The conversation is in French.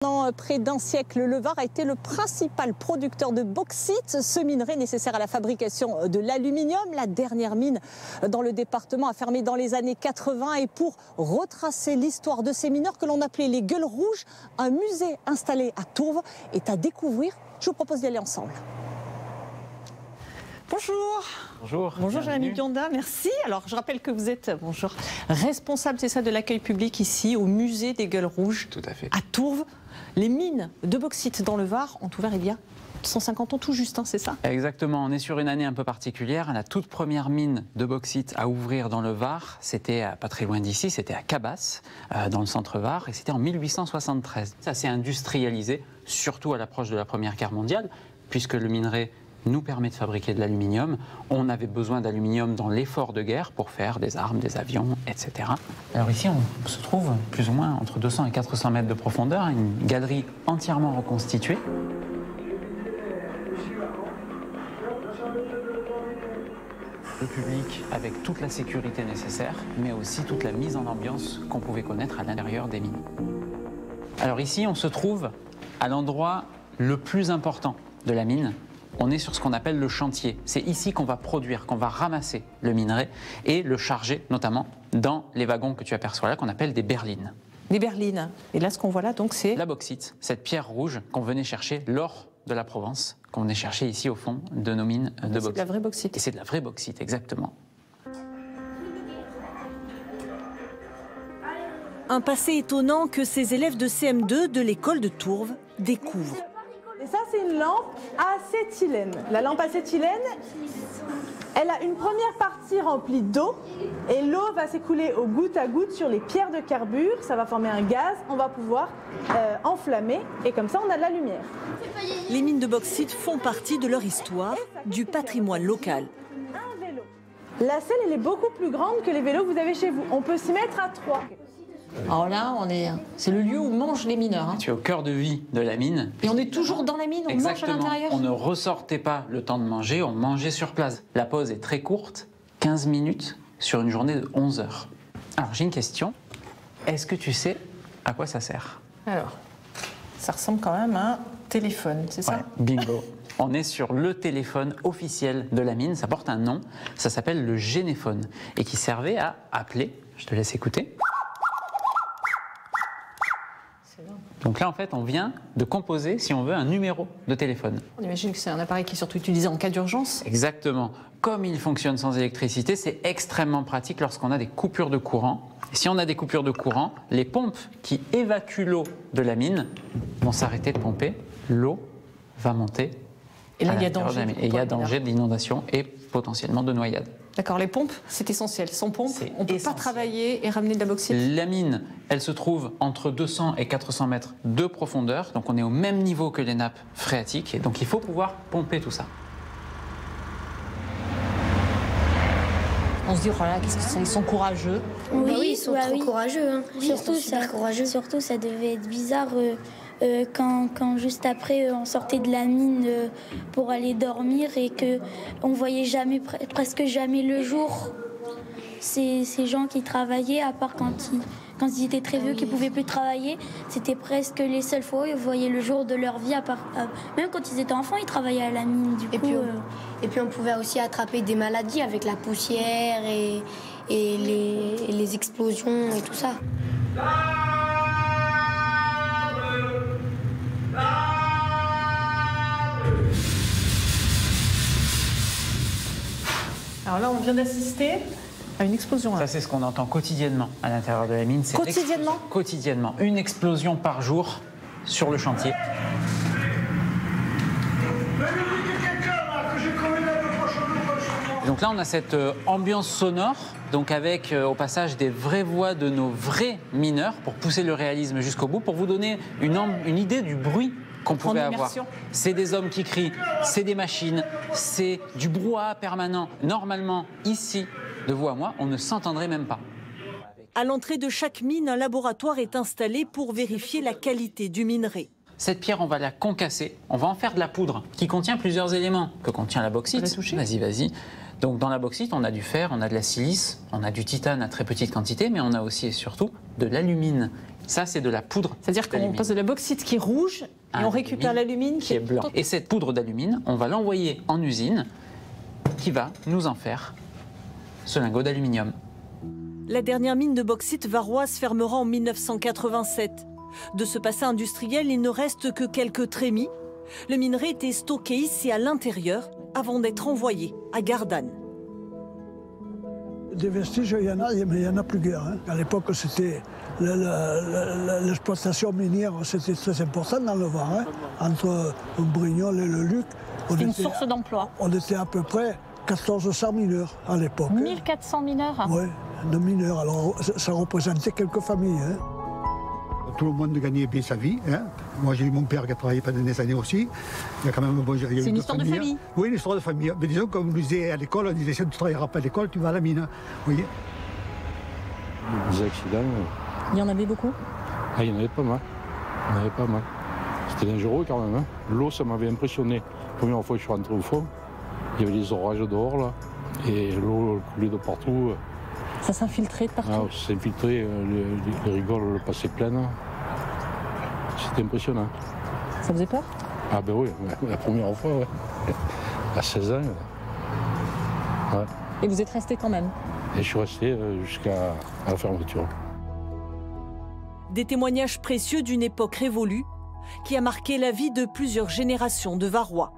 Pendant près d'un siècle, le Var a été le principal producteur de bauxite, ce minerai nécessaire à la fabrication de l'aluminium. La dernière mine dans le département a fermé dans les années 80. Et pour retracer l'histoire de ces mineurs que l'on appelait les Gueules Rouges, un musée installé à Tourves est à découvrir. Je vous propose d'y aller ensemble. Bonjour. Bonjour. Bonjour Jérémy Bionda, merci. Alors je rappelle que vous êtes responsable, c'est ça, de l'accueil public ici au musée des Gueules Rouges. Tout à fait. À Tourves. Les mines de bauxite dans le Var ont ouvert il y a 150 ans tout juste, hein, c'est ça? Exactement, on est sur une année un peu particulière. La toute première mine de bauxite à ouvrir dans le Var, c'était pas très loin d'ici, c'était à Cabasse, dans le centre Var, et c'était en 1873. Ça s'est industrialisé, surtout à l'approche de la Première Guerre mondiale, puisque le minerai nous permet de fabriquer de l'aluminium. On avait besoin d'aluminium dans l'effort de guerre pour faire des armes, des avions, etc. Alors ici, on se trouve plus ou moins entre 200 et 400 mètres de profondeur, une galerie entièrement reconstituée. Le public avec toute la sécurité nécessaire, mais aussi toute la mise en ambiance qu'on pouvait connaître à l'intérieur des mines. Alors ici, on se trouve à l'endroit le plus important de la mine. On est sur ce qu'on appelle le chantier. C'est ici qu'on va produire, qu'on va ramasser le minerai et le charger, notamment dans les wagons que tu aperçois là, qu'on appelle des berlines. Des berlines. Et là, ce qu'on voit là, donc, c'est la bauxite, cette pierre rouge qu'on venait chercher, l'or de la Provence, qu'on venait chercher ici au fond de nos mines de bauxite. C'est de la vraie bauxite. Et c'est de la vraie bauxite, exactement. Un passé étonnant que ces élèves de CM2 de l'école de Tourves découvrent. Et ça, c'est une lampe acétylène. La lampe acétylène, elle a une première partie remplie d'eau et l'eau va s'écouler au goutte à goutte sur les pierres de carbure. Ça va former un gaz, on va pouvoir enflammer et comme ça, on a de la lumière. Les mines de bauxite font partie de leur histoire, du patrimoine local. Un vélo. La selle, elle est beaucoup plus grande que les vélos que vous avez chez vous. On peut s'y mettre à 3. Alors là, c'est le lieu où mangent les mineurs. Hein. Tu es au cœur de vie de la mine. Et on est toujours dans la mine, on mange à l'intérieur. On ne ressortait pas le temps de manger, on mangeait sur place. La pause est très courte, 15 minutes sur une journée de 11 heures. Alors j'ai une question, est-ce que tu sais à quoi ça sert? Alors, ça ressemble quand même à un téléphone, c'est ça? Ouais, bingo. On est sur le téléphone officiel de la mine, ça porte un nom, ça s'appelle le généphone, et qui servait à appeler, je te laisse écouter. Donc là, en fait, on vient de composer, si on veut, un numéro de téléphone. On imagine que c'est un appareil qui est surtout utilisé en cas d'urgence. Exactement. Comme il fonctionne sans électricité, c'est extrêmement pratique lorsqu'on a des coupures de courant. Et si on a des coupures de courant, les pompes qui évacuent l'eau de la mine vont s'arrêter de pomper. L'eau va monter. Et là, il y a danger. Et il y a danger d'inondation et potentiellement de noyade. D'accord, les pompes, c'est essentiel. Sans pompe, on ne peut pas travailler et ramener de la bauxite. La mine, elle se trouve entre 200 et 400 mètres de profondeur. Donc on est au même niveau que les nappes phréatiques. Et donc il faut pouvoir pomper tout ça. On se dit, oh là, ils sont courageux. Oui, ils sont trop courageux. Hein. Oui, surtout, ça devait être bizarre quand juste après on sortait de la mine pour aller dormir et qu'on voyait presque jamais le jour. Ces gens qui travaillaient, à part quand ils étaient très vieux, qu'ils ne pouvaient plus travailler, c'était presque les seules fois où ils voyaient le jour de leur vie. Même quand ils étaient enfants, ils travaillaient à la mine. Et puis on pouvait aussi attraper des maladies avec la poussière et les explosions et tout ça. Alors là, on vient d'assister à une explosion. Ça, c'est ce qu'on entend quotidiennement à l'intérieur de la mine. Quotidiennement? Quotidiennement. Une explosion par jour sur le chantier. Donc là, on a cette ambiance sonore, donc avec au passage des vraies voix de nos vrais mineurs pour pousser le réalisme jusqu'au bout, pour vous donner une idée du bruit qu'on pouvait avoir. C'est des hommes qui crient, c'est des machines, c'est du brouhaha permanent. Normalement, ici, de vous à moi, on ne s'entendrait même pas. À l'entrée de chaque mine, un laboratoire est installé pour vérifier la qualité du minerai. Cette pierre, on va la concasser, on va en faire de la poudre qui contient plusieurs éléments que contient la bauxite. Vas-y. Donc dans la bauxite, on a du fer, on a de la silice, on a du titane à très petite quantité, mais on a aussi et surtout de l'alumine Ça, c'est de la poudre. C'est-à-dire qu'on d'alumine. passe de la bauxite qui est rouge et on récupère l'alumine qui est blanc. Et cette poudre d'alumine, on va l'envoyer en usine qui va nous en faire ce lingot d'aluminium. La dernière mine de bauxite varoise fermera en 1987. De ce passé industriel, il ne reste que quelques trémies. Le minerai était stocké ici à l'intérieur avant d'être envoyé à Gardanne. Des vestiges, il y en a, mais il n'y en a plus guère. Hein. À l'époque, c'était l'exploitation minière, c'était très important dans le Var. Hein. Entre Brignoles et le Luc. C'est une source d'emploi. On était à peu près 1400 mineurs à l'époque. 1400 mineurs. Oui, de mineurs. Alors, ça représentait quelques familles. Hein. Tout le monde gagnait bien sa vie. Hein. Moi, j'ai eu mon père qui a travaillé pendant des années aussi. Il y a quand même, c'est une histoire de famille. Oui, une histoire de famille. Mais disons, comme on disait à l'école, on disait si tu ne travailleras pas à l'école, tu vas à la mine. Vous voyez. Des accidents. Il y en avait beaucoup? Ah, il y en avait pas mal. Il y en avait pas mal. C'était dangereux quand même. Hein. L'eau, ça m'avait impressionné. La première fois que je suis rentré au fond, il y avait des orages dehors, là. Et l'eau coulait de partout. Ça s'infiltrait de partout? Ah, ça s'infiltrait, les rigoles le passaient pleines. C'était impressionnant. Ça faisait peur? Ah ben oui, la première fois, ouais. À 16 ans. Ouais. Et vous êtes resté quand même? Et je suis resté jusqu'à la fermeture. Des témoignages précieux d'une époque révolue qui a marqué la vie de plusieurs générations de Varois.